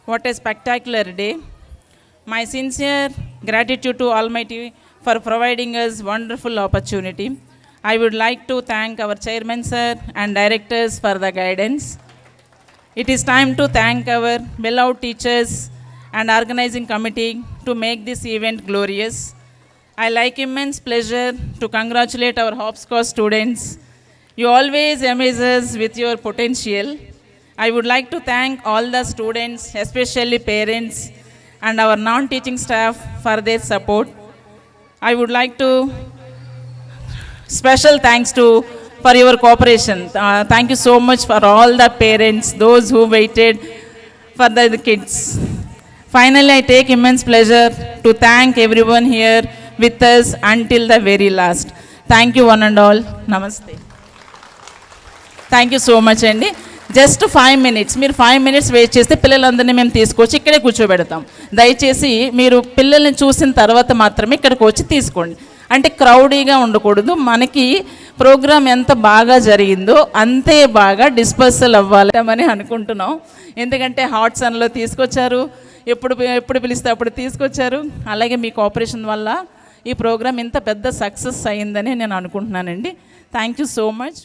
What a spectacular day. My sincere gratitude to Almighty for providing us wonderful opportunity. I would like to thank our chairman sir and directors for the guidance. It is time to thank our beloved teachers and organizing committee to make this event glorious. I like immense pleasure to congratulate our hopscotch students. You always amaze us with your potential. I would like to thank all the students, especially parents and our non-teaching staff for their support. I would like to special thanks to for your cooperation. Thank you so much for all the parents, those who waited for the kids. Finally, I take immense pleasure to thank everyone here with us until the very last. Thank you one and all. Namaste. Thank you so much అండి. Just 5 minutes, మీరు 5 minutes wait చేస్తే పిల్లలందరినీ మేము తీసుకొచ్చి ఇక్కడే కూర్చోబెడతాం. దయచేసి మీరు పిల్లల్ని చూసిన తర్వాత మాత్రమే ఇక్కడికి వచ్చి తీసుకోండి. అంటే క్రౌడీగా ఉండకూడదు. మనకి ప్రోగ్రామ్ ఎంత బాగా జరిగిందో అంతే బాగా డిస్పర్సల్ అవ్వాలని అనుకుంటున్నాం. ఎందుకంటే హాట్ సన్లో తీసుకొచ్చారు, ఎప్పుడు పిలిస్తే అప్పుడు తీసుకొచ్చారు. అలాగే మీ కోఆపరేషన్ వల్ల ఈ ప్రోగ్రామ్ ఇంత పెద్ద సక్సెస్ అయ్యిందని నేను అనుకుంటున్నానండి. Thank you so much.